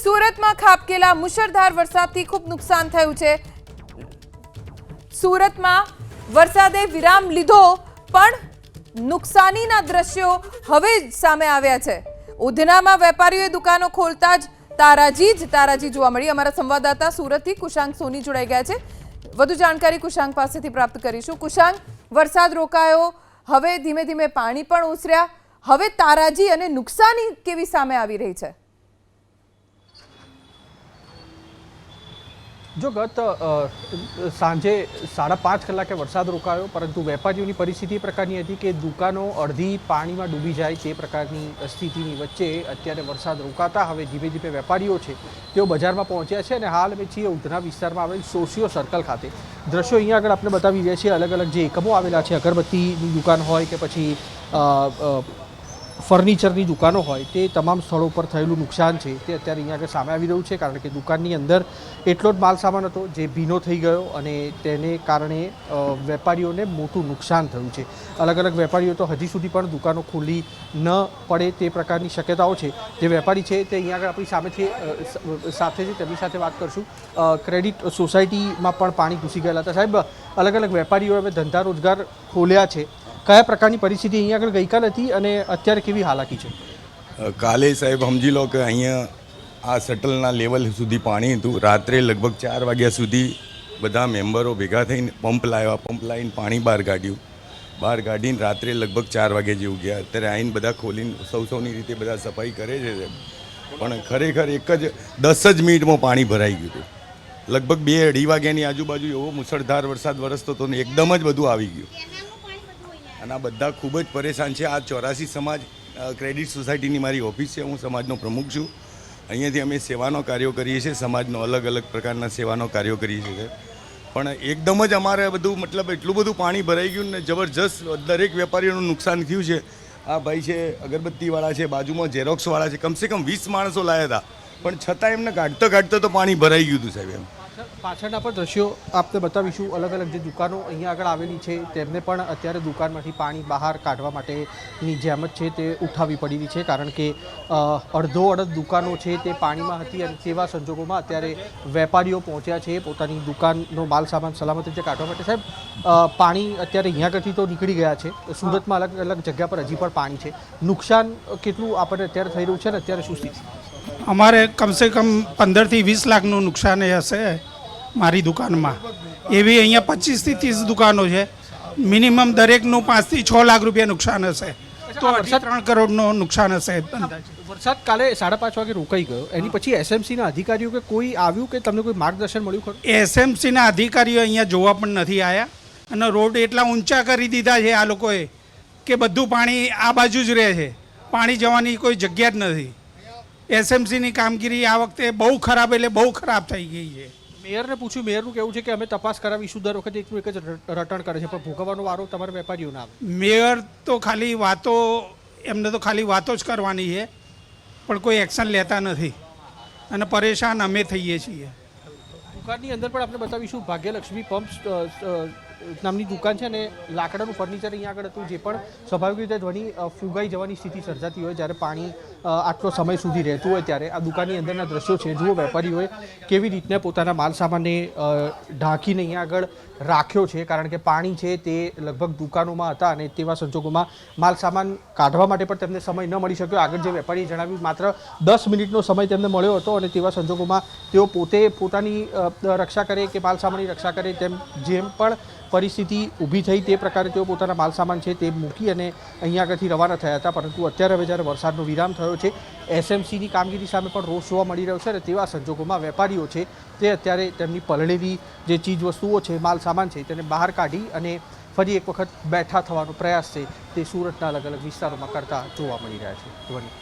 સુરતમાં ખાબકેલા મુશળધાર વરસાદથી ખૂબ નુકસાન થયું છે। સુરતમાં વરસાદે વિરામ લીધો પણ નુકસાનીના દ્રશ્યો હવે સામે આવ્યા છે। ઉધનામાં વેપારીઓએ દુકાનો ખોલતા જ તારાજી જોવા મળી। અમારા સંવાદદાતા સુરતથી કુશાંક સોની જોડાઈ ગયા છે। વધુ જાણકારી કુશાંક પાસેથી પ્રાપ્ત કરીશું। કુશાંક, વરસાદ રોકાયો, હવે ધીમે ધીમે પાણી પણ ઓસર્યા, હવે તારાજી અને નુકસાની કેવી સામે આવી રહી છે? જો ગત સાંજે 5:30 કલાકે વરસાદ રોકાયો, પરંતુ વેપારીઓની પરિસ્થિતિ એ પ્રકારની હતી કે દુકાનો અડધી પાણીમાં ડૂબી જાય તે પ્રકારની સ્થિતિની વચ્ચે અત્યારે વરસાદ રોકાતા હવે ધીમે ધીમે વેપારીઓ છે તેઓ બજારમાં પહોંચ્યા છે। અને હાલ અમે છીએ ઉધના વિસ્તારમાં આવેલ સોશિયો સર્કલ ખાતે। દ્રશ્યો અહીંયા આગળ આપણે બતાવી રહ્યા છીએ। અલગ અલગ જે એકમો આવેલા છે, અગરબત્તીની દુકાન હોય કે પછી ફર્નિચરની દુકાનો હોય, તે તમામ સ્થળો પર થયેલું નુકસાન છે તે અત્યારે અહીંયા આગળ સામે આવી રહ્યું છે। કારણ કે દુકાનની અંદર એટલો જ માલ સામાન હતો જે ભીનો થઈ ગયો અને તેને કારણે વેપારીઓને મોટું નુકસાન થયું છે। અલગ અલગ વેપારીઓ તો હજી સુધી પણ દુકાનો ખુલ્લી ન પડે તે પ્રકારની શક્યતાઓ છે। જે વેપારી છે તે અહીંયા આગળ આપણી સાથે છે, તેમની સાથે વાત કરશું। ક્રેડિટ સોસાયટીમાં પણ પાણી ઘૂસી ગયેલા હતા। સાહેબ, અલગ અલગ વેપારીઓએ હવે ધંધા રોજગાર ખોલ્યા છે, કયા પ્રકારની પરિસ્થિતિ અહીંયા આગળ ગઈકાલ હતી અને અત્યારે કેવી હાલાકી છે? કાલે સાહેબ સમજી લો કે અહીંયા આ શટલના લેવલ સુધી પાણી હતું। રાત્રે લગભગ 4 વાગ્યા સુધી બધા મેમ્બરો ભેગા થઈને પંપ લાવીને પાણી બહાર કાઢીને રાત્રે લગભગ 4 વાગે જેવું ગયા। અત્યારે આવીને બધા ખોલીને સૌની રીતે બધા સફાઈ કરે છે સાહેબ, પણ ખરેખર એક જ 10 જ મિનિટમાં પાણી ભરાઈ ગયું હતું। લગભગ 2-2:30 વાગ્યાની આજુબાજુ એવો મુશળધાર વરસાદ વરસતો હતો ને એકદમ જ બધું આવી ગયું અને આ બધા ખૂબ જ પરેશાન છે। આ 84 સમાજ ક્રેડિટ સોસાયટીની મારી ઓફિસ છે, હું સમાજનો પ્રમુખ છું। અહીંયાથી અમે સેવાનો કાર્યો કરીએ છીએ, સમાજનો અલગ અલગ પ્રકારના સેવાનો કાર્યો કરીએ છીએ, પણ એકદમ જ અમારે બધું મતલબ એટલું બધું પાણી ભરાઈ ગયું ને જબરજસ્ત દરેક વેપારીઓનું નુકસાન થયું છે। આ ભાઈ છે અગરબત્તીવાળા છે, બાજુમાં ઝેરોક્સવાળા છે, કમસે કમ 20 માણસો લાવ્યા હતા, પણ છતાં એમને કાઢતા તો પાણી ભરાઈ ગયું હતું સાહેબ। એમ પાછળના પણ દ્રશ્યો આપણે બતાવીશું। અલગ અલગ જે દુકાનો અહીંયા આગળ આવેલી છે તેમને પણ અત્યારે દુકાનમાંથી પાણી બહાર કાઢવા માટેની જહેમત છે તે ઉઠાવવી પડી રહી છે, કારણ કે અડધ દુકાનો છે તે પાણીમાં હતી અને તેવા સંજોગોમાં અત્યારે વેપારીઓ પહોંચ્યા છે પોતાની દુકાનનો માલ સામાન સલામત રીતે કાઢવા માટે। સાહેબ, પાણી અત્યારે અહીંયા આગળથી તો નીકળી ગયા છે, સુરતમાં અલગ અલગ જગ્યા પર હજી પણ પાણી છે, નુકસાન કેટલું આપણને અત્યારે થઈ રહ્યું છે ને અત્યારે શું સ્થિતિ? અમારે કમસે કમ 15 થી 20 લાખનું નુકસાન હશે મારી દુકાનમાં। એવી અહીંયા 25 થી 30 દુકાનો છે, મિનિમમ દરેકનું 5 થી 6 લાખ રૂપિયા નુકસાન હશે, તો 3 કરોડનું નુકસાન હશે। વરસાદ કાલે 5:30 વાગે રોકાઈ ગયો, એની પછી એસએમસીના અધિકારીઓ કે કોઈ આવ્યું કે તમને કોઈ માર્ગદર્શન મળ્યું ખરું? એસએમસીના અધિકારીઓ અહીંયા જોવા પણ નથી આવ્યા અને રોડ એટલા ઊંચા કરી દીધા છે આ લોકોએ કે બધું પાણી આ બાજુ જ રહે છે, પાણી જવાની કોઈ જગ્યા જ નથી। એસએમસીની કામગીરી આ વખતે બહુ ખરાબ, એટલે બહુ ખરાબ થઈ ગઈ છે। મેયરને પૂછ્યું, મેયરનું કહેવું છે કે અમે તપાસ કરાવીશું, દર વખતે એકનું એક જ રટણ કરે છે, પણ ભોગવવાનો વારો તમારા વેપારીઓને આવે। મેયર તો ખાલી વાતો, એમને તો ખાલી વાતો જ કરવાની છે, પણ કોઈ એક્શન લેતા નથી અને પરેશાન અમે થઈએ છીએ। દુકાનની અંદર પણ આપણે બતાવીશું, ભાગ્યલક્ષ્મી પંપ્સ નામની દુકાન છે અને લાકડાનું ફર્નિચર અહીંયા આગળ હતું, જે પણ સ્વાભાવિક રીતે ધ્વનિ ફૂગાઈ જવાની સ્થિતિ સર્જાતી હોય જ્યારે પાણી આટલો સમય સુધી રહેતું હોય ત્યારે આ દુકાનની અંદરના દ્રશ્યો છે। જુઓ, વેપારીઓએ કેવી રીતને પોતાના માલ સામાનને ઢાંકીને અહીંયા આગળ રાખ્યો છે, કારણ કે પાણી છે તે લગભગ દુકાનોમાં હતા અને તેવા સંજોગોમાં માલ સામાન કાઢવા માટે પણ તેમને સમય ન મળી શક્યો। આગળ જે વેપારીએ જણાવ્યું, માત્ર 10 મિનિટનો સમય તેમને મળ્યો હતો અને તેવા સંજોગોમાં તેઓ પોતે પોતાની રક્ષા કરે કે માલ સામાનની રક્ષા કરે, જેમ પણ પરિસ્થિતિ ઊભી થઈ તે પ્રકારે તેઓ પોતાના માલ સામાન છે તે મૂકી અને અહીંયા આગળથી રવાના થયા હતા। પરંતુ અત્યારે હવે જ્યારે વરસાદનો વિરામ થયો છે, એસએમસીની કામગીરી સામે પણ રોષ જોવા મળી રહ્યો છે અને તેવા સંજોગોમાં વેપારીઓ છે તે અત્યારે તેમની પલળેલી જે ચીજ વસ્તુઓ છે, માલ સામાન છે, તેને બહાર કાઢી અને ફરી એક વખત બેઠા થવાનો પ્રયાસ છે તે સુરતના અલગ અલગ વિસ્તારોમાં કરતા જોવા મળી રહ્યા છે।